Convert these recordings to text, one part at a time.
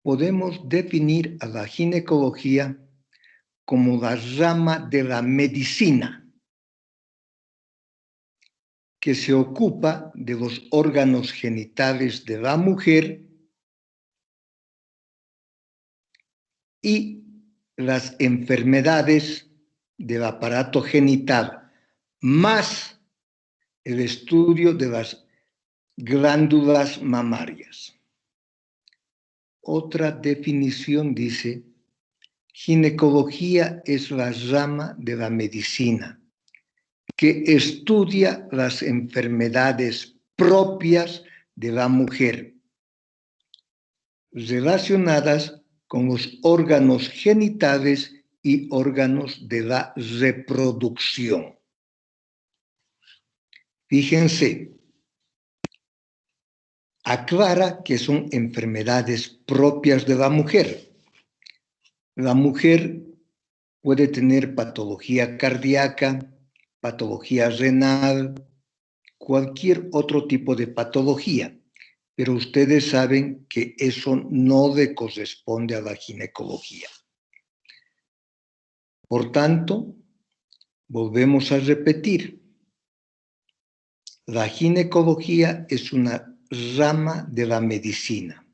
podemos definir a la ginecología como la rama de la medicina que se ocupa de los órganos genitales de la mujer y las enfermedades del aparato genital, más el estudio de las glándulas mamarias. Otra definición dice: ginecología es la rama de la medicina que estudia las enfermedades propias de la mujer relacionadas con los órganos genitales y órganos de la reproducción. Fíjense, aclara que son enfermedades propias de la mujer. La mujer puede tener patología cardíaca, patología renal, cualquier otro tipo de patología, pero ustedes saben que eso no le corresponde a la ginecología. Por tanto, volvemos a repetir, la ginecología es una rama de la medicina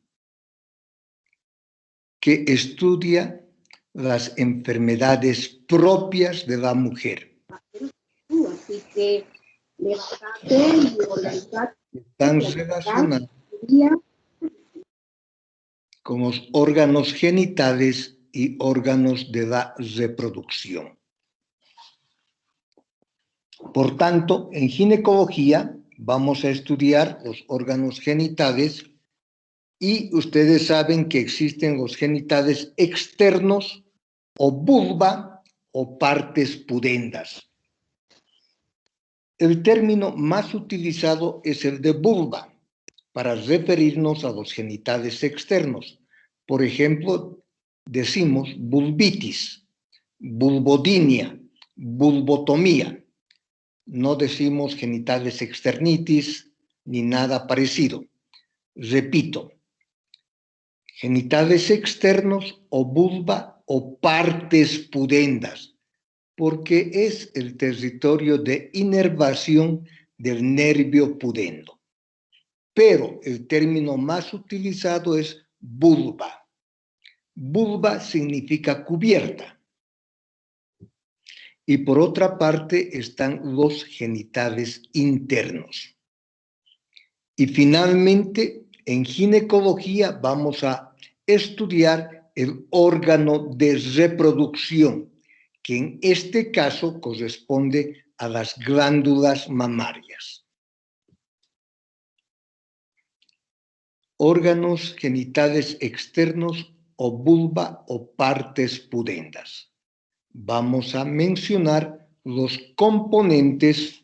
que estudia las enfermedades propias de la mujer. Así que están relacionadas con los órganos genitales y órganos de la reproducción. Por tanto, en ginecología vamos a estudiar los órganos genitales y ustedes saben que existen los genitales externos o vulva o partes pudendas. El término más utilizado es el de vulva para referirnos a los genitales externos. Por ejemplo, decimos vulvitis, vulvodynia, vulvotomía. No decimos genitales externitis ni nada parecido. Repito, genitales externos o vulva o partes pudendas, porque es el territorio de inervación del nervio pudendo. Pero el término más utilizado es vulva. Vulva significa cubierta. Y por otra parte están los genitales internos. Y finalmente, en ginecología vamos a estudiar el órgano de reproducción, que en este caso corresponde a las glándulas mamarias. Órganos genitales externos o vulva o partes pudendas. Vamos a mencionar los componentes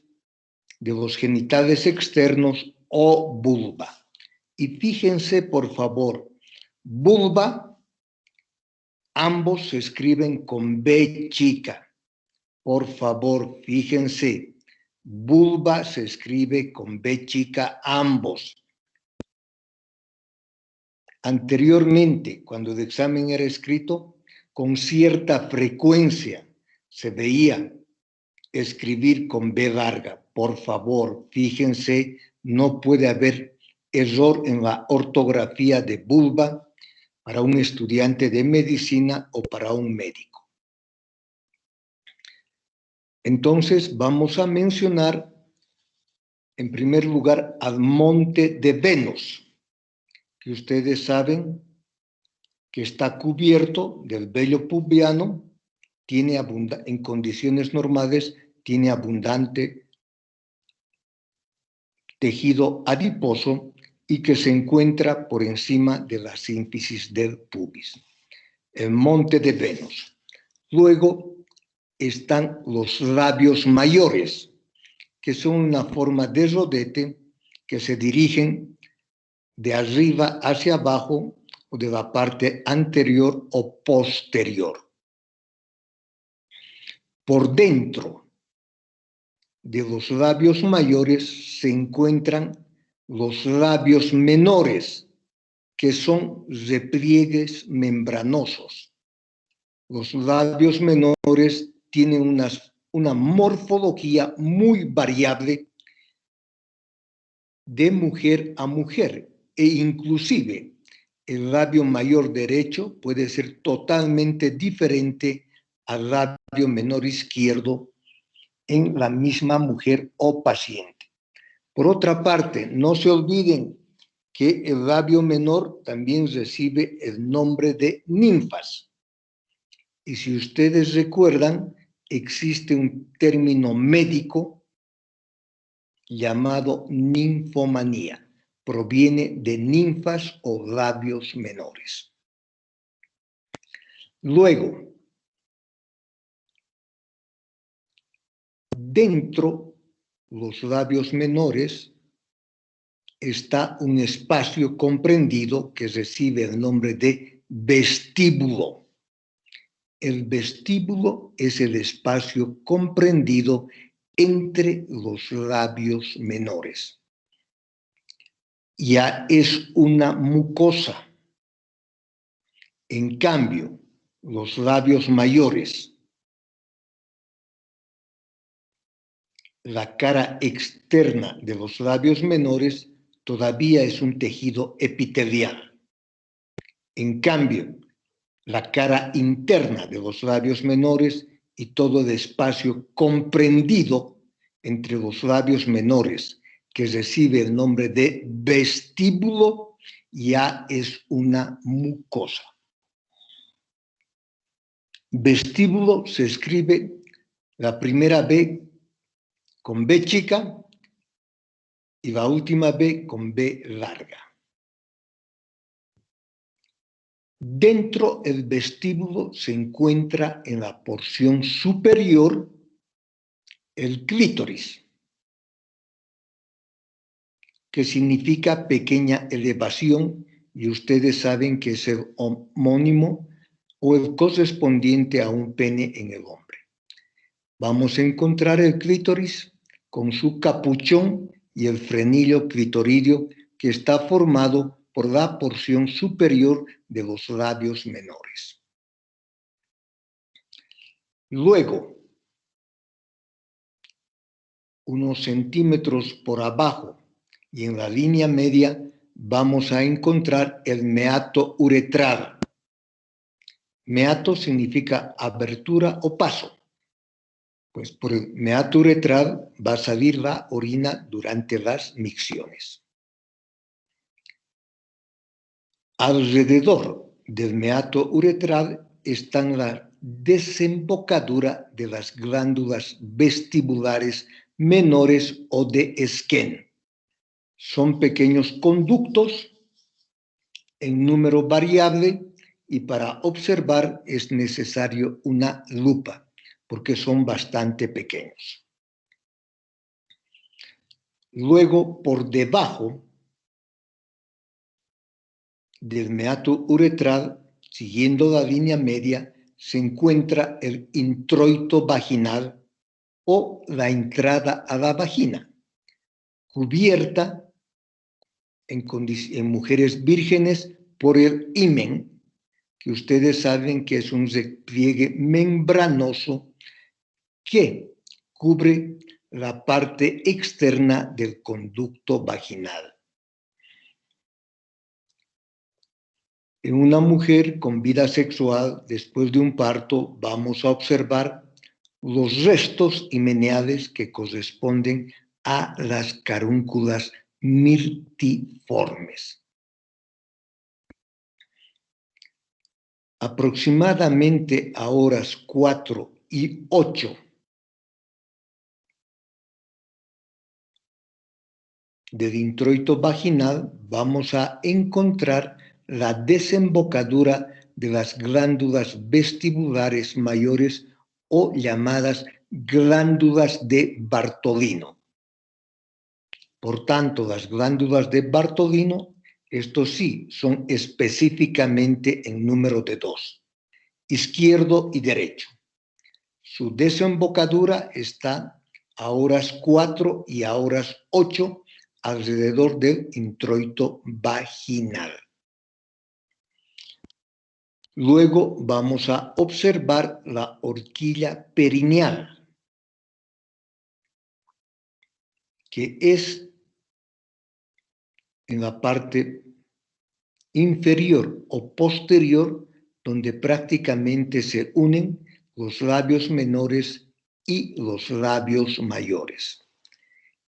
de los genitales externos o vulva. Y fíjense, por favor, vulva, ambos se escriben con B chica. Por favor, fíjense, vulva se escribe con B chica ambos. Anteriormente, cuando el examen era escrito, con cierta frecuencia se veía escribir con B larga. Por favor, fíjense, no puede haber error en la ortografía de vulva para un estudiante de medicina o para un médico. Entonces, vamos a mencionar, en primer lugar, al monte de Venus, que ustedes saben que está cubierto del vello pubiano, tiene en condiciones normales, tiene abundante tejido adiposo y que se encuentra por encima de la sínfisis del pubis, el monte de Venus. Luego están los labios mayores, que son una forma de rodete que se dirigen de arriba hacia abajo o de la parte anterior o posterior. Por dentro de los labios mayores se encuentran los labios menores, que son repliegues membranosos. Los labios menores tienen una morfología muy variable de mujer a mujer e inclusive el labio mayor derecho puede ser totalmente diferente al labio menor izquierdo en la misma mujer o paciente. Por otra parte, no se olviden que el labio menor también recibe el nombre de ninfas. Y si ustedes recuerdan, existe un término médico llamado ninfomanía. Proviene de ninfas o labios menores. Luego, dentro de los labios menores está un espacio comprendido que recibe el nombre de vestíbulo. El vestíbulo es el espacio comprendido entre los labios menores. Ya es una mucosa. En cambio, los labios mayores, la cara externa de los labios menores todavía es un tejido epitelial. En cambio, la cara interna de los labios menores y todo el espacio comprendido entre los labios menores, que recibe el nombre de vestíbulo, ya es una mucosa. Vestíbulo se escribe la primera B con B chica y la última B con B larga. Dentro del vestíbulo se encuentra en la porción superior el clítoris, que significa pequeña elevación, y ustedes saben que es el homónimo o el correspondiente a un pene en el hombre. Vamos a encontrar el clítoris con su capuchón y el frenillo clitoridio que está formado por la porción superior de los labios menores. Luego, unos centímetros por abajo y en la línea media vamos a encontrar el meato uretral. Meato significa abertura o paso. Pues por el meato uretral va a salir la orina durante las micciones. Alrededor del meato uretral están la desembocadura de las glándulas vestibulares menores o de Skene. Son pequeños conductos en número variable y para observar es necesario una lupa porque son bastante pequeños. Luego, por debajo del meato uretral, siguiendo la línea media, se encuentra el introito vaginal o la entrada a la vagina, cubierta en mujeres vírgenes por el himen, que ustedes saben que es un repliegue membranoso que cubre la parte externa del conducto vaginal. En una mujer con vida sexual después de un parto vamos a observar los restos himeneales que corresponden a las carúnculas mirtiformes. Aproximadamente a horas 4 y 8 del introito vaginal vamos a encontrar la desembocadura de las glándulas vestibulares mayores o llamadas glándulas de Bartolino. Por tanto, las glándulas de Bartolino, estos sí, son específicamente en número de 2, izquierdo y derecho. Su desembocadura está a horas 4 y a horas 8 alrededor del introito vaginal. Luego vamos a observar la horquilla perineal, que es en la parte inferior o posterior, donde prácticamente se unen los labios menores y los labios mayores.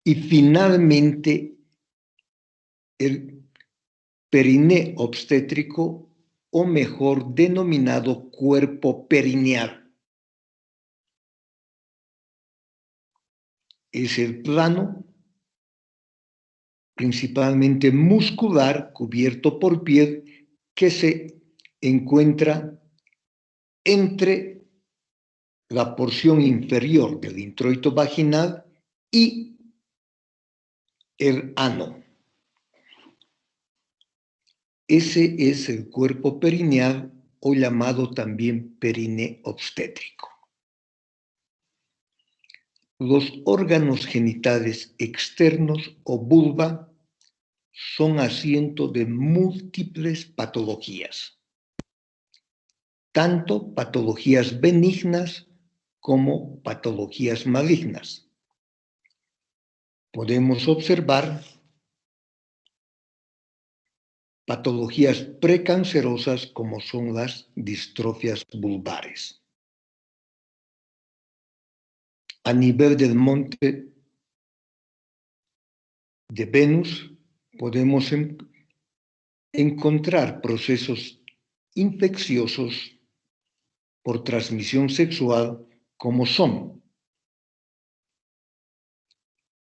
Y finalmente, el periné obstétrico, o mejor denominado cuerpo perineal. Es el plano principalmente muscular cubierto por piel que se encuentra entre la porción inferior del introito vaginal y el ano. Ese es el cuerpo perineal, o llamado también periné obstétrico. Los órganos genitales externos o vulva son asiento de múltiples patologías, tanto patologías benignas como patologías malignas. Podemos observar patologías precancerosas como son las distrofias vulvares. A nivel del monte de Venus podemos encontrar procesos infecciosos por transmisión sexual como son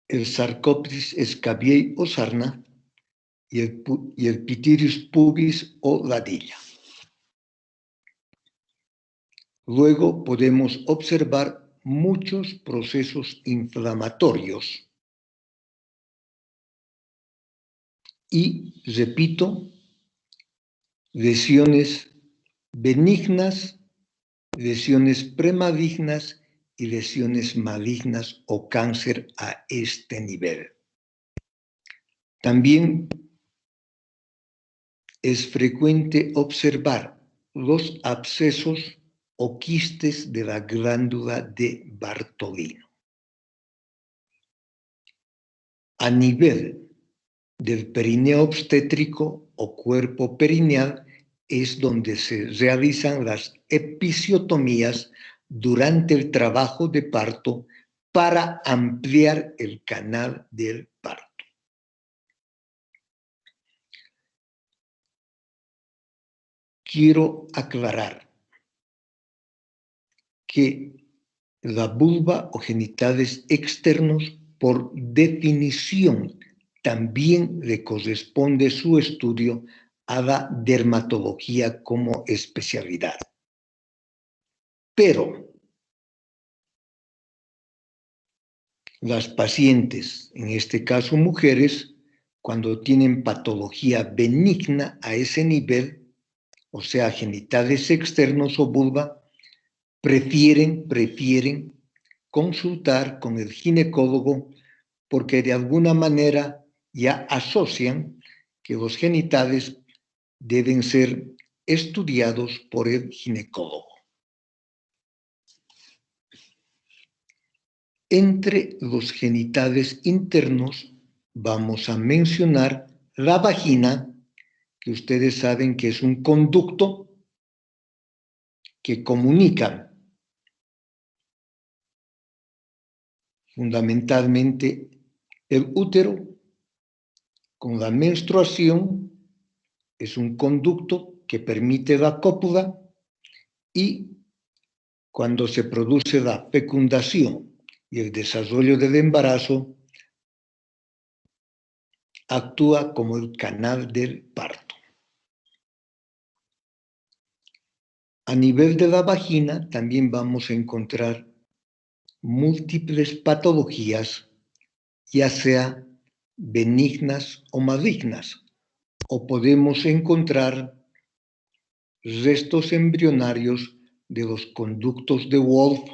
el Sarcoptes scabiei o sarna y el Pityrius pubis o ladilla. Luego podemos observar muchos procesos inflamatorios y, repito, lesiones benignas, lesiones premalignas y lesiones malignas o cáncer a este nivel. También es frecuente observar los abscesos o quistes de la glándula de Bartolino. A nivel del perineo obstétrico o cuerpo perineal es donde se realizan las episiotomías durante el trabajo de parto para ampliar el canal del parto. Quiero aclarar que la vulva o genitales externos, por definición, también le corresponde su estudio a la dermatología como especialidad. Pero las pacientes, en este caso mujeres, cuando tienen patología benigna a ese nivel, o sea, genitales externos o vulva, prefieren consultar con el ginecólogo, porque de alguna manera ya asocian que los genitales deben ser estudiados por el ginecólogo. Entre los genitales internos vamos a mencionar la vagina, que ustedes saben que es un conducto que comunica fundamentalmente el útero con la menstruación. Es un conducto que permite la cópula y cuando se produce la fecundación y el desarrollo del embarazo, actúa como el canal del parto. A nivel de la vagina también vamos a encontrar múltiples patologías, ya sea benignas o malignas, o podemos encontrar restos embrionarios de los conductos de Wolf,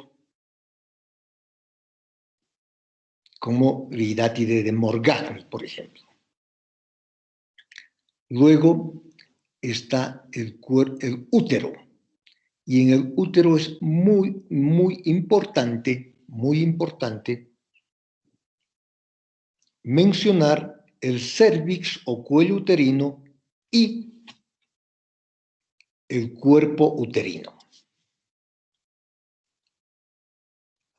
como l'Hidratide de Morgagni, por ejemplo. Luego está el útero, Y en el útero es muy importante mencionar el cérvix o cuello uterino y el cuerpo uterino.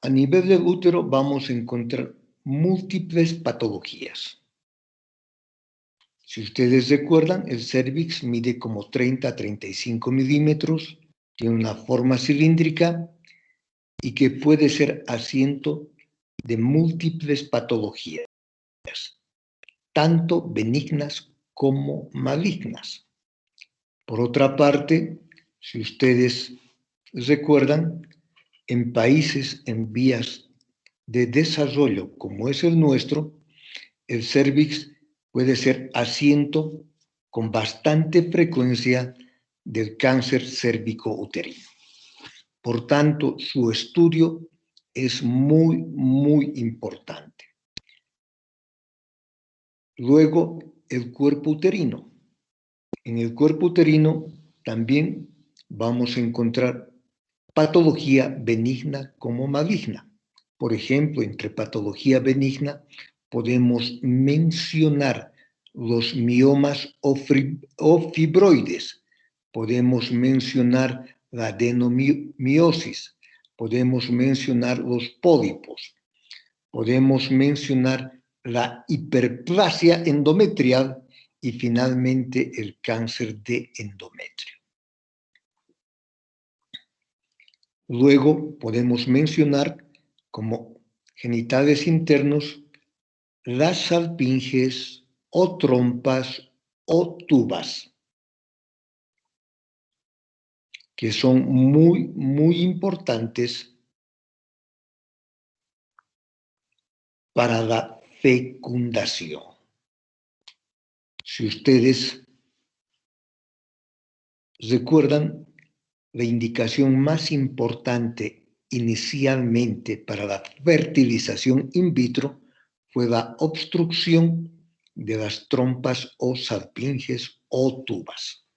A nivel del útero vamos a encontrar múltiples patologías. Si ustedes recuerdan, el cérvix mide como 30 a 35 milímetros, tiene una forma cilíndrica y que puede ser asiento de múltiples patologías, tanto benignas como malignas. Por otra parte, si ustedes recuerdan, en países en vías de desarrollo como es el nuestro, el cérvix puede ser asiento con bastante frecuencia del cáncer cérvico-uterino. Por tanto, su estudio es muy importante. Luego, el cuerpo uterino. En el cuerpo uterino también vamos a encontrar patología benigna como maligna. Por ejemplo, entre patología benigna podemos mencionar los miomas o fibroides, podemos mencionar la adenomiosis, podemos mencionar los pólipos, podemos mencionar la hiperplasia endometrial y finalmente el cáncer de endometrio. Luego podemos mencionar como genitales internos las salpinges o trompas o tubas, que son muy importantes para la fecundación. Si ustedes recuerdan, la indicación más importante inicialmente para la fertilización in vitro fue la obstrucción de las trompas o salpinges o tubas.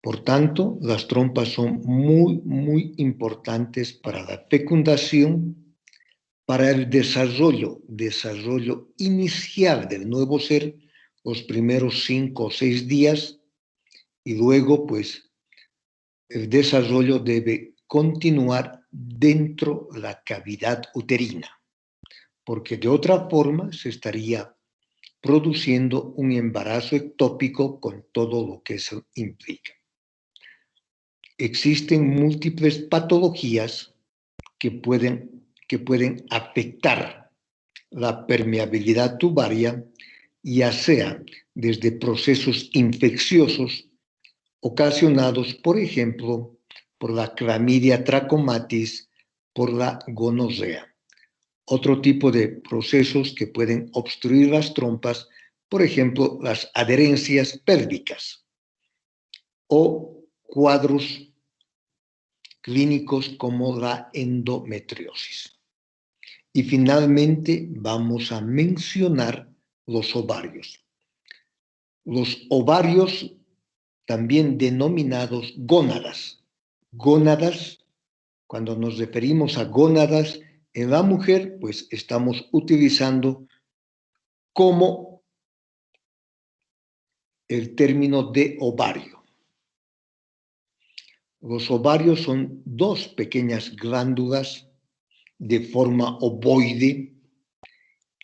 Por tanto, las trompas son muy importantes para la fecundación, para el desarrollo inicial del nuevo ser, los primeros 5 o 6 días, y luego, pues, el desarrollo debe continuar dentro de la cavidad uterina, porque de otra forma se estaría produciendo un embarazo ectópico con todo lo que eso implica. Existen múltiples patologías que pueden afectar la permeabilidad tubaria, ya sea desde procesos infecciosos ocasionados, por ejemplo, por la clamidia trachomatis, por la gonorrea. Otro tipo de procesos que pueden obstruir las trompas, por ejemplo, las adherencias pélvicas o cuadros clínicos como la endometriosis. Y finalmente vamos a mencionar los ovarios. Los ovarios, también denominados gónadas. Gónadas, cuando nos referimos a gónadas en la mujer, pues estamos utilizando como el término de ovario. Los ovarios son dos pequeñas glándulas de forma ovoide,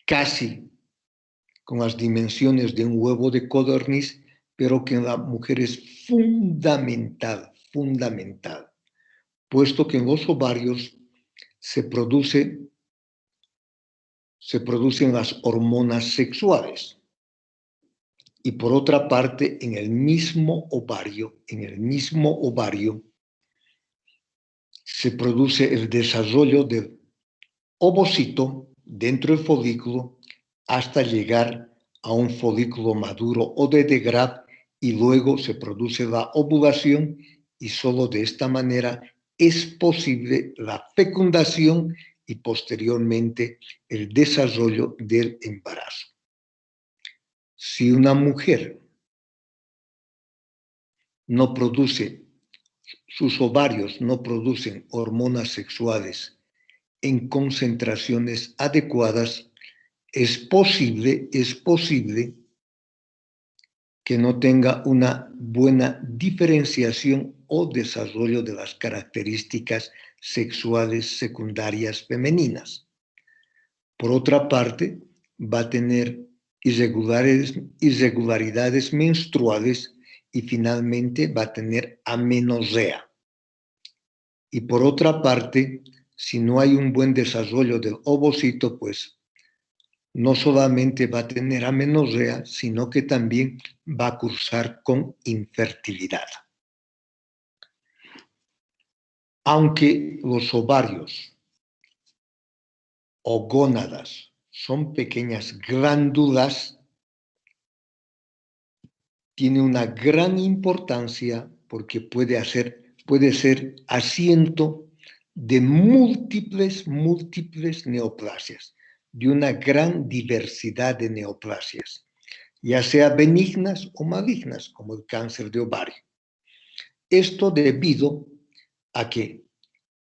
casi con las dimensiones de un huevo de codorniz, pero que en la mujer es fundamental, puesto que en los ovarios se producen las hormonas sexuales. Y por otra parte, en el mismo ovario, se produce el desarrollo del ovocito dentro del folículo hasta llegar a un folículo maduro o de Degrad, y luego se produce la ovulación, y solo de esta manera es posible la fecundación y posteriormente el desarrollo del embarazo. Si una mujer no produce sus ovarios no producen hormonas sexuales en concentraciones adecuadas, es posible que no tenga una buena diferenciación o desarrollo de las características sexuales secundarias femeninas. Por otra parte, va a tener irregularidades menstruales y finalmente va a tener amenorrea. Y por otra parte, si no hay un buen desarrollo del ovocito, pues no solamente va a tener amenorrea, sino que también va a cursar con infertilidad. Aunque los ovarios o gónadas son pequeñas glándulas, tiene una gran importancia porque puede ser asiento de múltiples neoplasias, de una gran diversidad de neoplasias, ya sea benignas o malignas, como el cáncer de ovario. Esto debido a que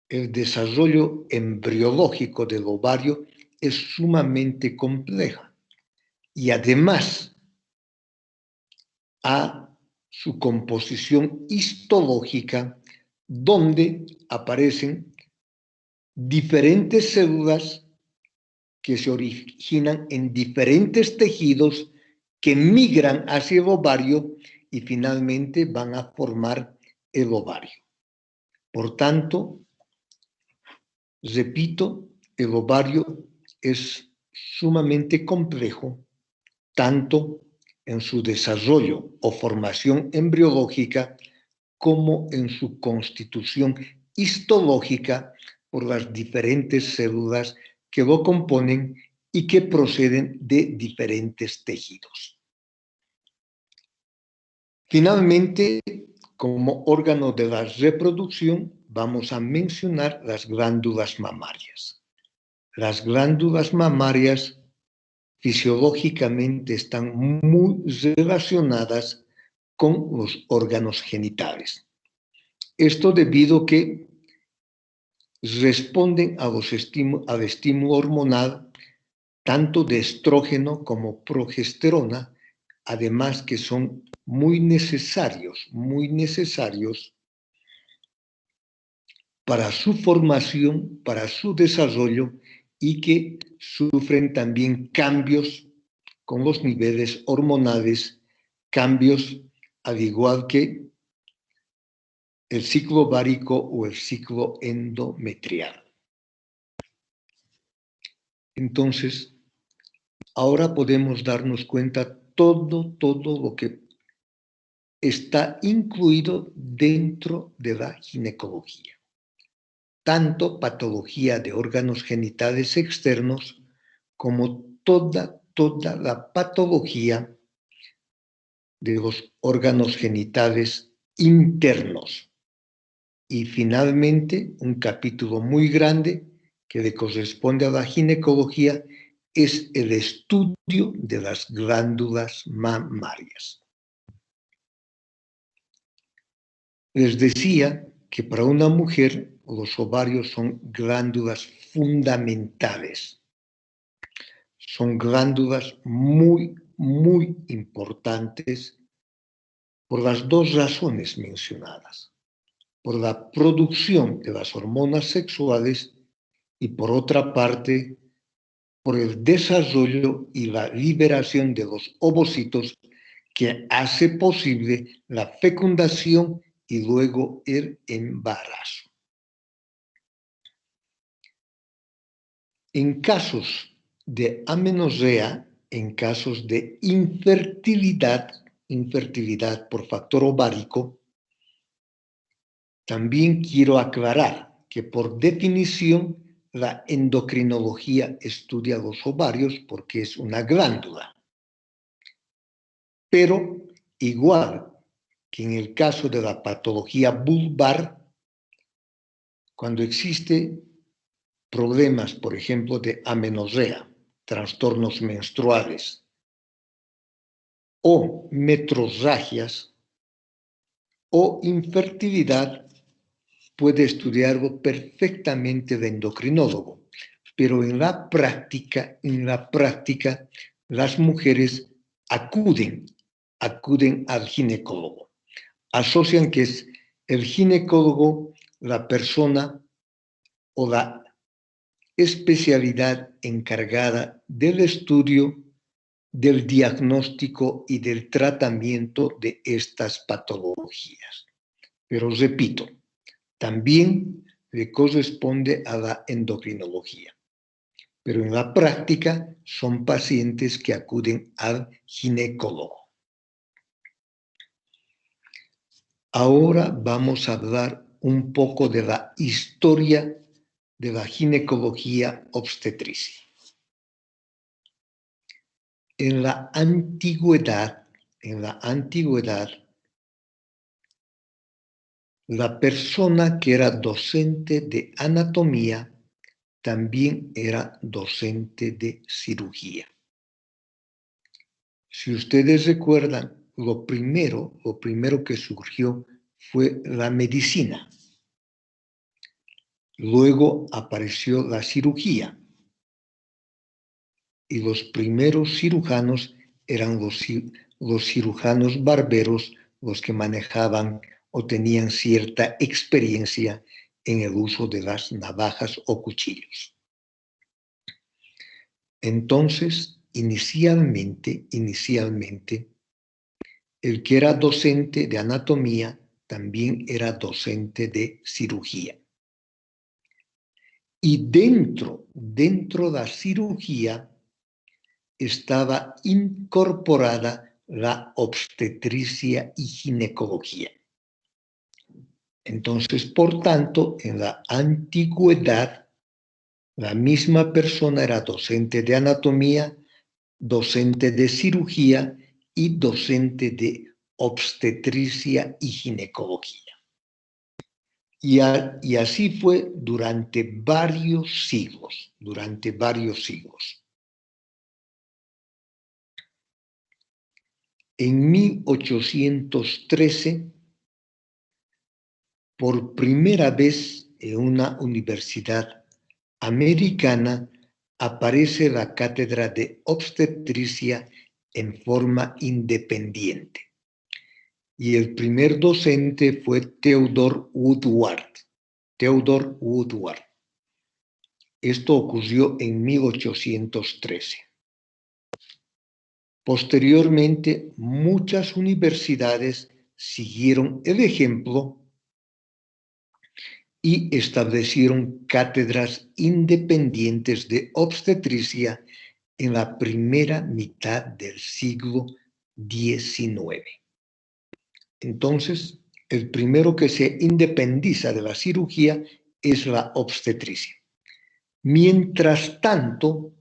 el desarrollo embriológico del ovario es sumamente complejo y además a su composición histológica, donde aparecen diferentes células que se originan en diferentes tejidos que migran hacia el ovario y finalmente van a formar el ovario. Por tanto, repito, el ovario es sumamente complejo, tanto en su desarrollo o formación embriológica como en su constitución histológica por las diferentes células que lo componen y que proceden de diferentes tejidos. Finalmente, como órgano de la reproducción, vamos a mencionar las glándulas mamarias. Las glándulas mamarias fisiológicamente están muy relacionadas con los órganos genitales. Esto debido a que responden al estímulo hormonal tanto de estrógeno como progesterona, además que son muy necesarios para su formación, para su desarrollo y que sufren también cambios con los niveles hormonales, cambios al igual que el ciclo ovárico o el ciclo endometrial. Entonces, ahora podemos darnos cuenta todo lo que está incluido dentro de la ginecología. Tanto patología de órganos genitales externos como toda la patología de los órganos genitales internos. Y finalmente, un capítulo muy grande que le corresponde a la ginecología es el estudio de las glándulas mamarias. Les decía que para una mujer los ovarios son glándulas fundamentales. Son glándulas muy importantes por las dos razones mencionadas. Por la producción de las hormonas sexuales y por otra parte, por el desarrollo y la liberación de los ovocitos que hace posible la fecundación y luego el embarazo. En casos de amenorrea, en casos de infertilidad por factor ovárico, también quiero aclarar que por definición la endocrinología estudia los ovarios porque es una glándula. Pero igual que en el caso de la patología vulvar, cuando existe problemas, por ejemplo, de amenorrea, trastornos menstruales o metrorragias o infertilidad, puede estudiarlo perfectamente el endocrinólogo, pero en la práctica, las mujeres acuden al ginecólogo. Asocian que es el ginecólogo la persona o la especialidad encargada del estudio, del diagnóstico y del tratamiento de estas patologías. Pero repito, también le corresponde a la endocrinología. Pero en la práctica son pacientes que acuden al ginecólogo. Ahora vamos a hablar un poco de la historia de la ginecología obstetricia. En la antigüedad, la persona que era docente de anatomía también era docente de cirugía. Si ustedes recuerdan, lo primero que surgió fue la medicina. Luego apareció la cirugía. Y los primeros cirujanos eran los cirujanos barberos, los que manejaban o tenían cierta experiencia en el uso de las navajas o cuchillos. Entonces, inicialmente, el que era docente de anatomía también era docente de cirugía. Y dentro de la cirugía estaba incorporada la obstetricia y ginecología. Entonces, por tanto, en la antigüedad, la misma persona era docente de anatomía, docente de cirugía y docente de obstetricia y ginecología. Y así fue durante varios siglos. En 1813, por primera vez en una universidad americana, aparece la cátedra de obstetricia en forma independiente. Y el primer docente fue Theodore Woodward. Esto ocurrió en 1813. Posteriormente, muchas universidades siguieron el ejemplo y establecieron cátedras independientes de obstetricia en la primera mitad del siglo XIX. Entonces, el primero que se independiza de la cirugía es la obstetricia. Mientras tanto,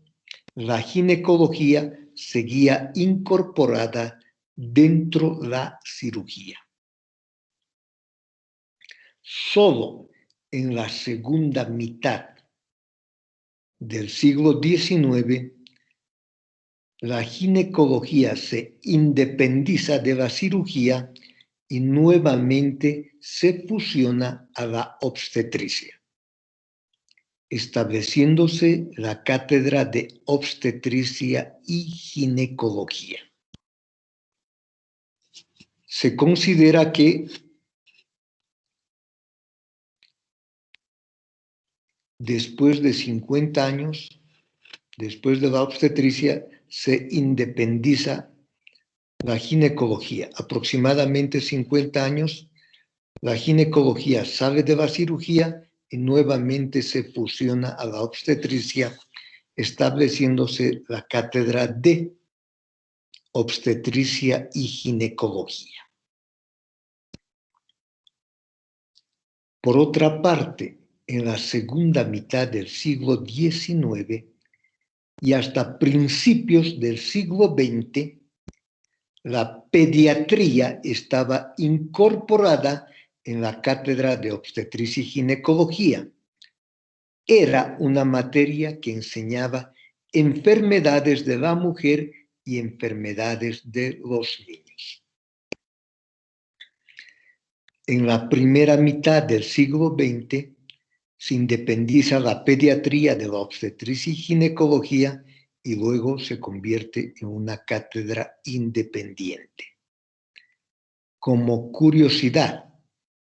la ginecología seguía incorporada dentro de la cirugía. Solo en la segunda mitad del siglo XIX, la ginecología se independiza de la cirugía y nuevamente se fusiona a la obstetricia, estableciéndose la cátedra de obstetricia y ginecología. Se considera que después de 50 años, después de la obstetricia, se independiza la ginecología. Aproximadamente 50 años, la ginecología sale de la cirugía y nuevamente se fusiona a la obstetricia, estableciéndose la cátedra de obstetricia y ginecología. Por otra parte, en la segunda mitad del siglo XIX y hasta principios del siglo XX, la pediatría estaba incorporada en la cátedra de obstetricia y ginecología. Era una materia que enseñaba enfermedades de la mujer y enfermedades de los niños. En la primera mitad del siglo XX se independiza la pediatría de la obstetricia y ginecología y luego se convierte en una cátedra independiente. Como curiosidad,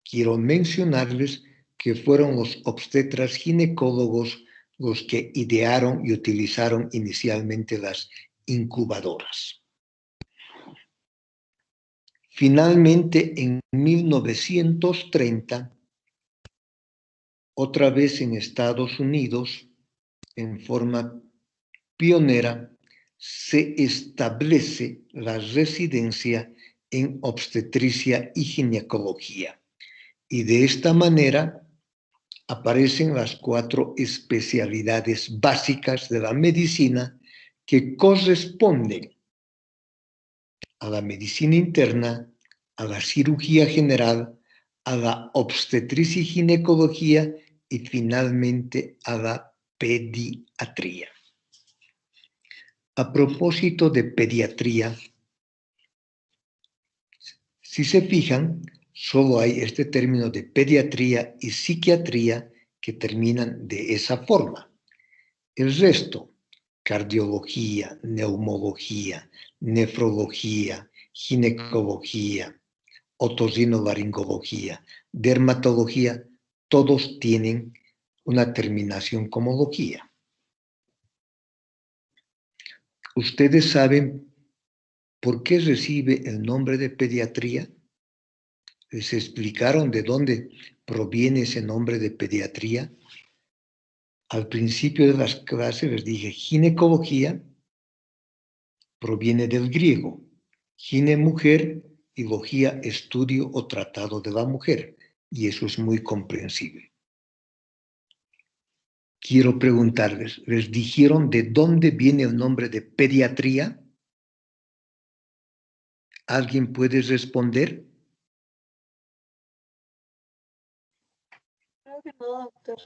quiero mencionarles que fueron los obstetras ginecólogos los que idearon y utilizaron inicialmente las incubadoras. Finalmente, en 1930, otra vez en Estados Unidos, en forma pionera, se establece la residencia en obstetricia y ginecología. Y de esta manera aparecen las 4 especialidades básicas de la medicina que corresponden a la medicina interna, a la cirugía general, a la obstetricia y ginecología y finalmente a la pediatría. A propósito de pediatría, si se fijan, solo hay este término de pediatría y psiquiatría que terminan de esa forma. El resto, cardiología, neumología, nefrología, ginecología, otorrinolaringología, dermatología, todos tienen una terminación como logía. ¿Ustedes saben por qué recibe el nombre de pediatría? ¿Les explicaron de dónde proviene ese nombre de pediatría? Al principio de las clases les dije, ginecología proviene del griego, gine mujer y logía estudio o tratado de la mujer, y eso es muy comprensible. Quiero preguntarles, ¿les dijeron de dónde viene el nombre de pediatría? ¿Alguien puede responder? Creo que no, doctor.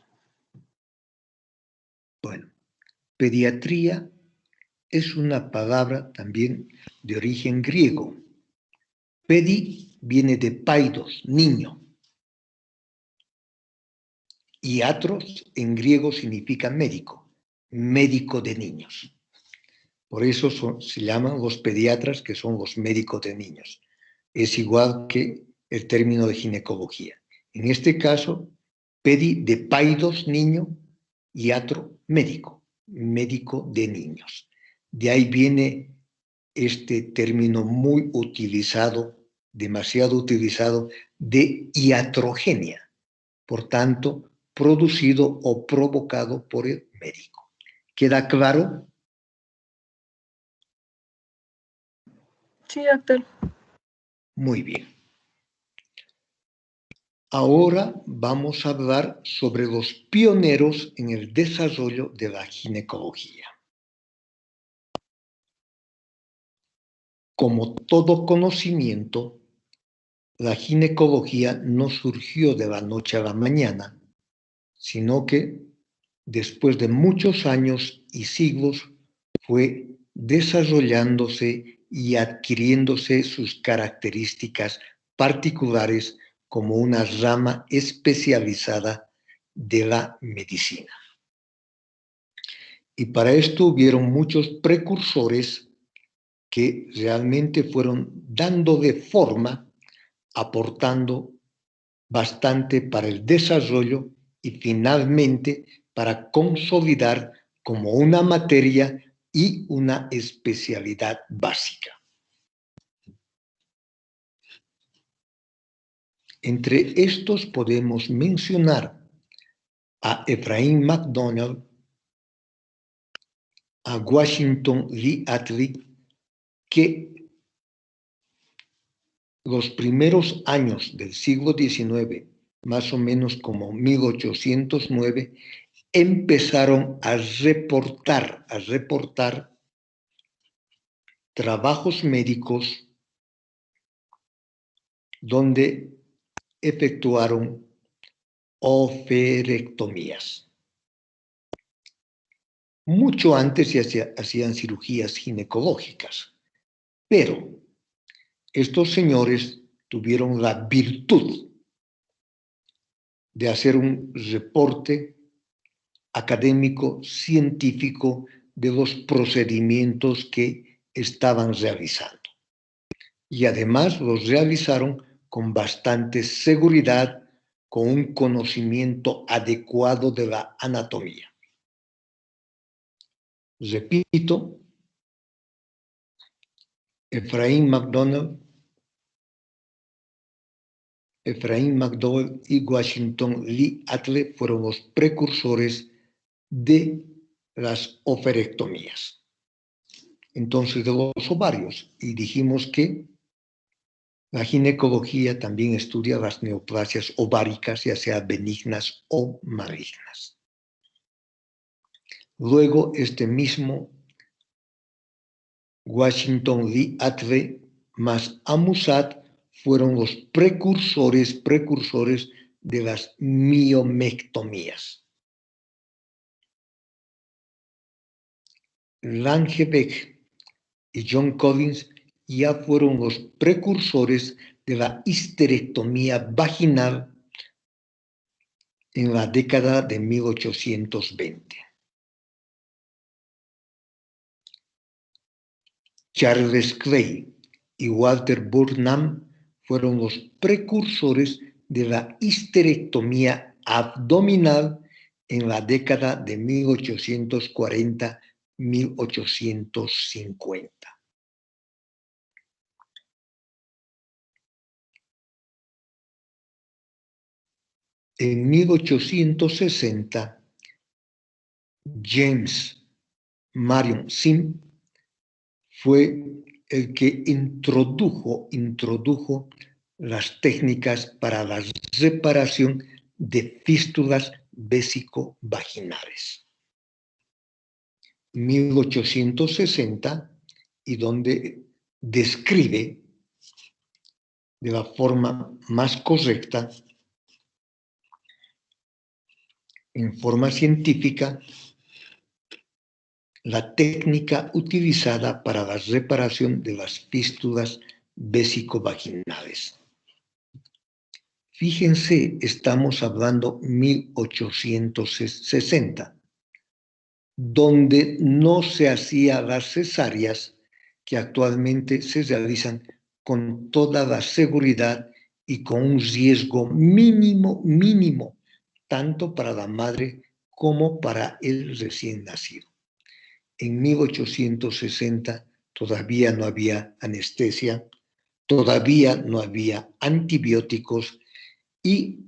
Bueno, pediatría es una palabra también de origen griego. Pedi viene de paidos, niño. Y atros en griego significa médico, médico de niños. Por eso se llaman los pediatras, que son los médicos de niños. Es igual que el término de ginecología. En este caso, pedi de paidos, niño, y atro, médico, médico de niños. De ahí viene este término muy utilizado, demasiado utilizado, de iatrogenia. Por tanto, producido o provocado por el médico. ¿Queda claro? Sí, doctor. Muy bien. Ahora vamos a hablar sobre los pioneros en el desarrollo de la ginecología. Como todo conocimiento, la ginecología no surgió de la noche a la mañana, sino que después de muchos años y siglos fue desarrollándose y adquiriéndose sus características particulares como una rama especializada de la medicina. Y para esto hubieron muchos precursores que realmente fueron dándole forma, aportando bastante para el desarrollo y finalmente para consolidar como una materia y una especialidad básica. Entre estos podemos mencionar a Ephraim MacDonald, a Washington Lee Attlee, que los primeros años del siglo XIX, más o menos como 1809, empezaron a reportar trabajos médicos donde efectuaron oferectomías. Mucho antes ya hacían cirugías ginecológicas, pero estos señores tuvieron la virtud de hacer un reporte académico, científico de los procedimientos que estaban realizando. Y además los realizaron con bastante seguridad, con un conocimiento adecuado de la anatomía. Repito, Ephraim McDonald y Washington Lee Atle fueron los precursores de las oferectomías. Entonces, de los ovarios. Y dijimos que la ginecología también estudia las neoplasias ováricas, ya sea benignas o malignas. Luego, este mismo Washington Lee Atle más Amusat fueron los precursores de las miomectomías. Langebeck y John Collins ya fueron los precursores de la histerectomía vaginal en la década de 1820. Charles Clay y Walter Burnham fueron los precursores de la histerectomía abdominal en la década de 1840-1850. En 1860, James Marion Sim fue el que introdujo las técnicas para la reparación de fístulas vésico-vaginales. 1860, y donde describe de la forma más correcta, en forma científica, la técnica utilizada para la reparación de las fístulas vésico-vaginales. Fíjense, estamos hablando 1860, donde no se hacían las cesáreas que actualmente se realizan con toda la seguridad y con un riesgo mínimo, tanto para la madre como para el recién nacido. En 1860 todavía no había anestesia, todavía no había antibióticos y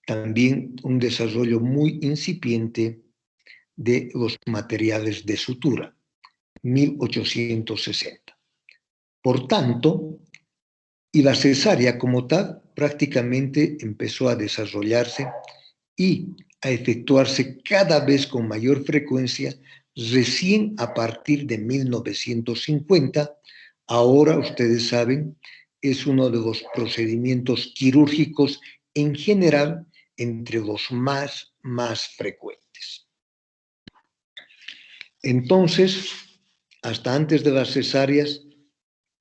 también un desarrollo muy incipiente de los materiales de sutura. 1860. Por tanto, y la cesárea como tal prácticamente empezó a desarrollarse y a efectuarse cada vez con mayor frecuencia recién a partir de 1950. Ahora, ustedes saben, es uno de los procedimientos quirúrgicos en general entre los más frecuentes. Entonces, hasta antes de las cesáreas,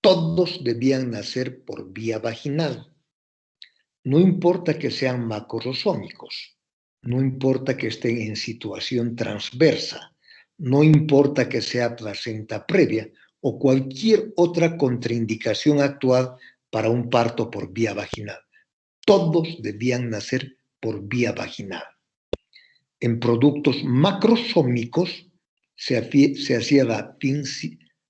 todos debían nacer por vía vaginal. No importa que sean macrosómicos, no importa que estén en situación transversa, no importa que sea placenta previa o cualquier otra contraindicación actual para un parto por vía vaginal. Todos debían nacer por vía vaginal. En productos macrosómicos se hacía la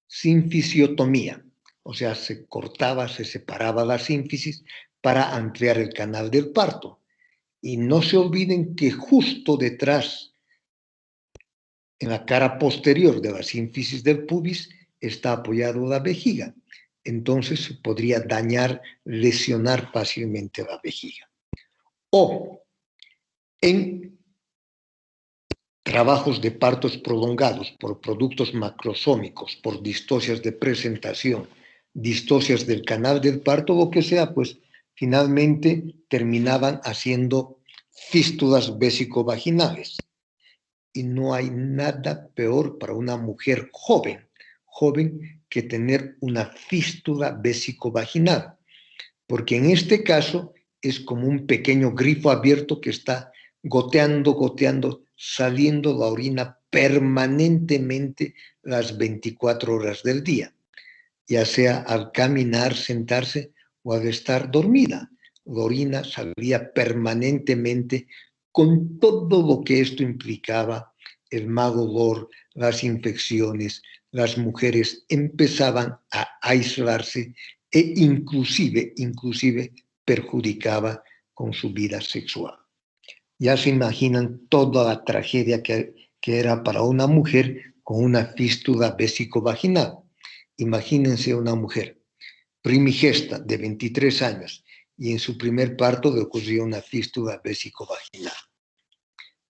sinfisiotomía, o sea, se cortaba, se separaba la sínfisis para ampliar el canal del parto. Y no se olviden que justo detrás, en la cara posterior de la sínfisis del pubis, está apoyado la vejiga. Entonces se podría dañar, lesionar fácilmente la vejiga. O en trabajos de partos prolongados por productos macrosómicos, por distocias de presentación, distocias del canal del parto, lo que sea, pues finalmente terminaban haciendo fístulas vésico-vaginales. Y no hay nada peor para una mujer joven que tener una fístula vésico-vaginal, porque en este caso es como un pequeño grifo abierto que está goteando, saliendo la orina permanentemente las 24 horas del día, ya sea al caminar, sentarse o al estar dormida. La orina salía permanentemente con todo lo que esto implicaba, el mal olor, las infecciones. Las mujeres empezaban a aislarse e inclusive perjudicaba con su vida sexual. Ya se imaginan toda la tragedia que era para una mujer con una fístula vésico-vaginal. Imagínense una mujer primigesta de 23 años y en su primer parto le ocurrió una fístula vésico-vaginal.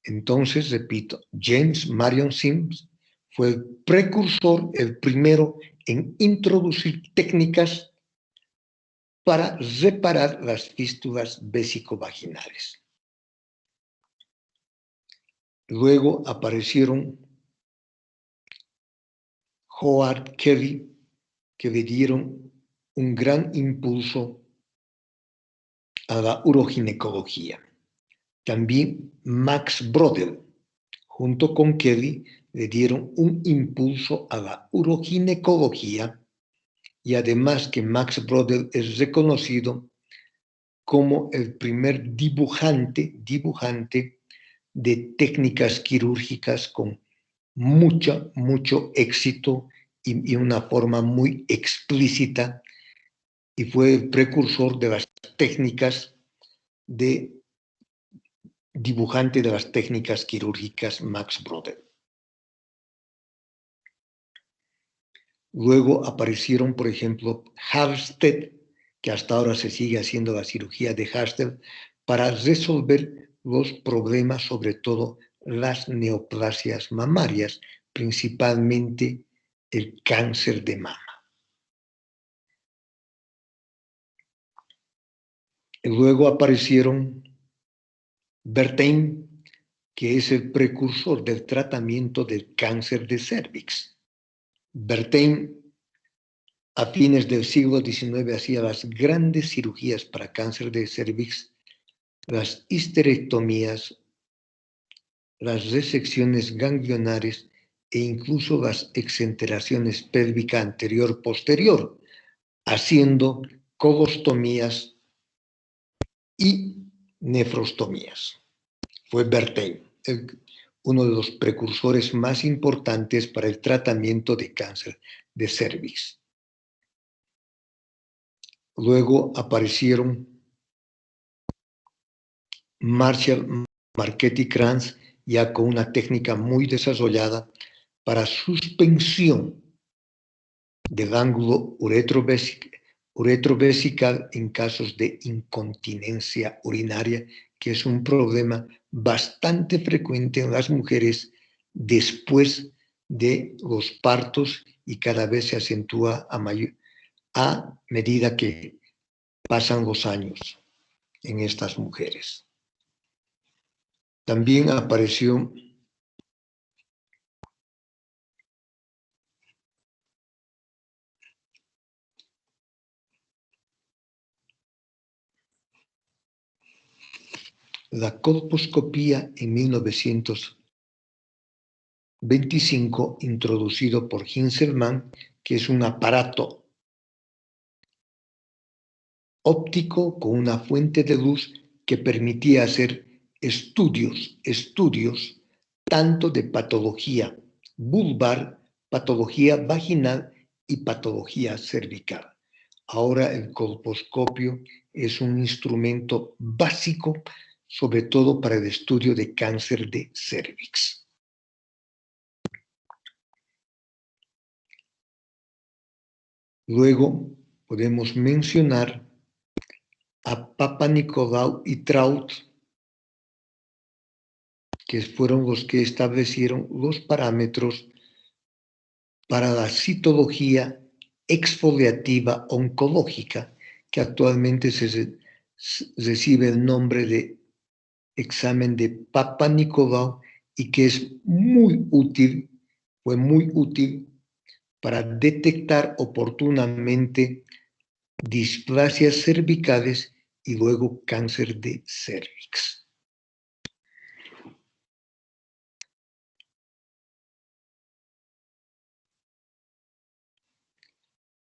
Entonces, repito, James Marion Sims fue el precursor, el primero en introducir técnicas para reparar las fístulas vésico-vaginales. Luego aparecieron Howard Kelly, que le dieron un gran impulso a la uroginecología. También Max Brodel, junto con Kelly, le dieron un impulso a la uroginecología, y además que Max Brodel es reconocido como el primer dibujante de técnicas quirúrgicas con mucho éxito y una forma muy explícita, y fue el precursor de las técnicas de dibujante de las técnicas quirúrgicas Max Brodel. Luego aparecieron, por ejemplo, Halsted, que hasta ahora se sigue haciendo la cirugía de Halsted para resolver los problemas, sobre todo las neoplasias mamarias, principalmente el cáncer de mama. Luego aparecieron Bertheim, que es el precursor del tratamiento del cáncer de cérvix. Bertheim, a fines del siglo XIX, hacía las grandes cirugías para cáncer de cérvix, las histerectomías, las resecciones ganglionares e incluso las exenteraciones pélvica anterior-posterior, haciendo colostomías y nefrostomías. Fue Bertheim uno de los precursores más importantes para el tratamiento de cáncer de cérvix. Luego aparecieron Marshall, Marchetti, Kranz, ya con una técnica muy desarrollada para suspensión del ángulo uretrovesical en casos de incontinencia urinaria, que es un problema bastante frecuente en las mujeres después de los partos y cada vez se acentúa a medida que pasan los años en estas mujeres. También apareció la colposcopía en 1925, introducido por Hinselmann, que es un aparato óptico con una fuente de luz que permitía hacer estudios tanto de patología vulvar, patología vaginal y patología cervical. Ahora el colposcopio es un instrumento básico, sobre todo para el estudio de cáncer de cérvix. Luego podemos mencionar a Papanicolaou y Traut, que fueron los que establecieron los parámetros para la citología exfoliativa oncológica, que actualmente se recibe el nombre de examen de Papanicolaou y que es fue muy útil para detectar oportunamente displasias cervicales y luego cáncer de cervix.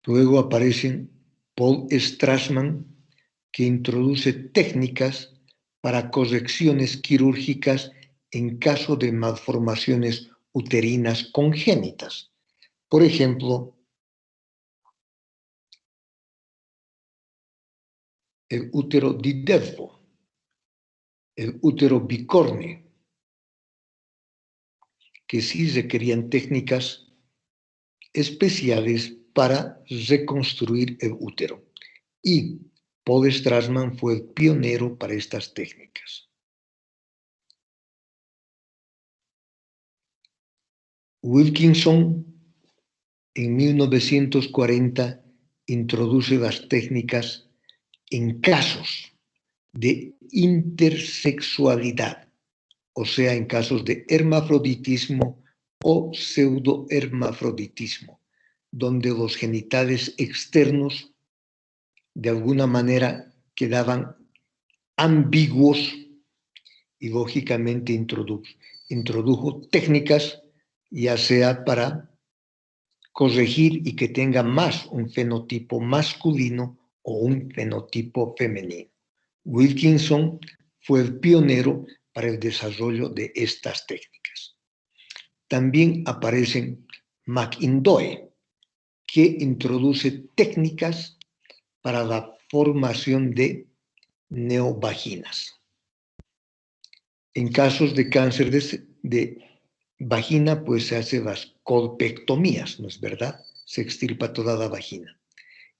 Luego aparecen Paul Strassman, que introduce técnicas para correcciones quirúrgicas en caso de malformaciones uterinas congénitas. Por ejemplo, el útero di Delfo, el útero bicorne, que sí requerían técnicas especiales para reconstruir el útero. Y Paul Strassman fue el pionero para estas técnicas. Wilkinson, en 1940, introduce las técnicas en casos de intersexualidad, o sea, en casos de hermafroditismo o pseudohermafroditismo, donde los genitales externos de alguna manera quedaban ambiguos y lógicamente introdujo técnicas ya sea para corregir y que tenga más un fenotipo masculino o un fenotipo femenino. Wilkinson fue el pionero para el desarrollo de estas técnicas. También aparecen McIndoe, que introduce técnicas para la formación de neovaginas. En casos de cáncer de vagina, pues se hacen las colpectomías, ¿no es verdad? Se extirpa toda la vagina.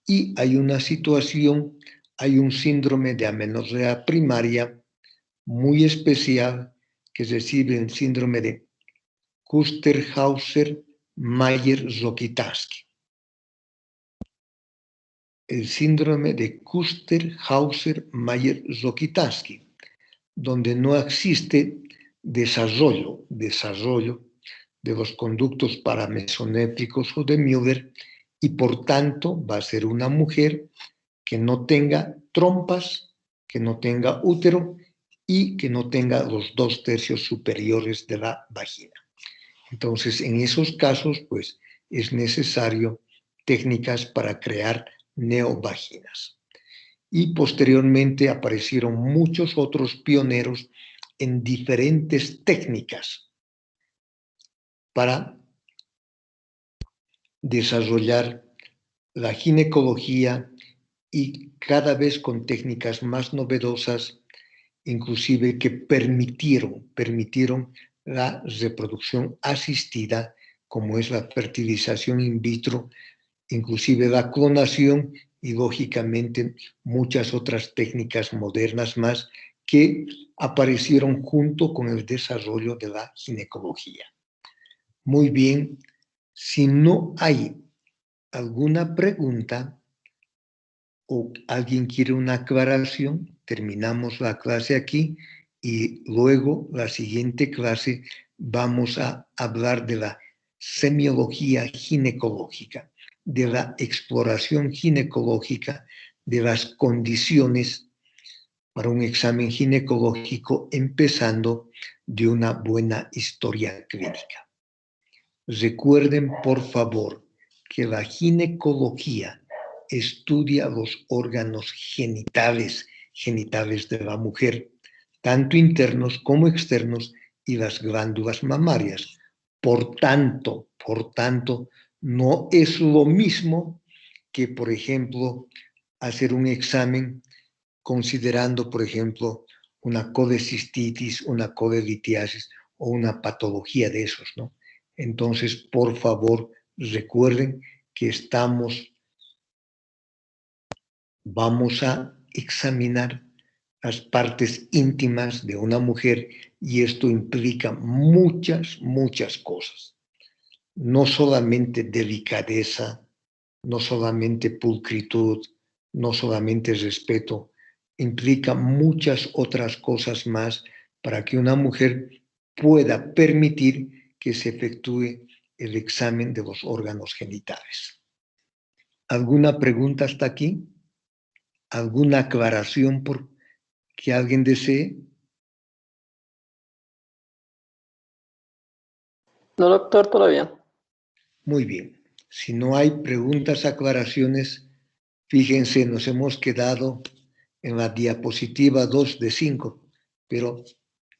Y hay una situación, hay un síndrome de amenorrea primaria muy especial que recibe el síndrome de Kuster-Hauser-Mayer-Rokitansky. El síndrome de Kuster-Hauser-Mayer-Rokitansky, donde no existe desarrollo de los conductos paramesonéfricos o de Müller, y por tanto va a ser una mujer que no tenga trompas, que no tenga útero y que no tenga los 2/3 superiores de la vagina. Entonces, en esos casos, pues, es necesario técnicas para crear neovaginas. Y posteriormente aparecieron muchos otros pioneros en diferentes técnicas para desarrollar la ginecología y cada vez con técnicas más novedosas, inclusive que permitieron la reproducción asistida, como es la fertilización in vitro, inclusive la clonación y lógicamente muchas otras técnicas modernas más que aparecieron junto con el desarrollo de la ginecología. Muy bien, si no hay alguna pregunta o alguien quiere una aclaración, terminamos la clase aquí y luego la siguiente clase vamos a hablar de la semiología ginecológica, de la exploración ginecológica, de las condiciones para un examen ginecológico, empezando de una buena historia clínica. Recuerden, por favor, que la ginecología estudia los órganos genitales de la mujer, tanto internos como externos, y las glándulas mamarias. Por tanto, no es lo mismo que, por ejemplo, hacer un examen considerando, por ejemplo, una colecistitis, una colelitiasis o una patología de esos, ¿no? Entonces, por favor, recuerden que vamos a examinar las partes íntimas de una mujer y esto implica muchas cosas. No solamente delicadeza, no solamente pulcritud, no solamente respeto, implica muchas otras cosas más para que una mujer pueda permitir que se efectúe el examen de los órganos genitales. ¿Alguna pregunta hasta aquí? ¿Alguna aclaración por que alguien desee? No, doctor, todo bien. Muy bien. Si no hay preguntas, aclaraciones, fíjense, nos hemos quedado en la diapositiva 2 de 5, pero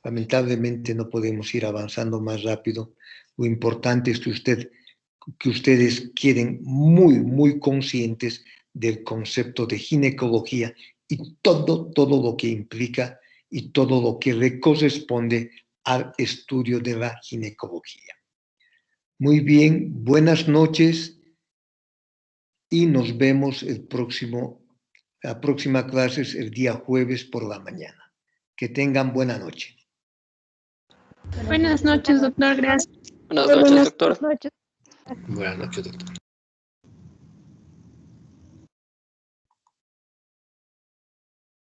lamentablemente no podemos ir avanzando más rápido. Lo importante es que ustedes queden muy conscientes del concepto de ginecología y todo lo que implica y todo lo que le corresponde al estudio de la ginecología. Muy bien, buenas noches y nos vemos la próxima clase es el día jueves por la mañana. Que tengan buena noche. Buenas noches, doctor. Gracias. Buenas noches, doctor. noches. Buenas noches, doctor.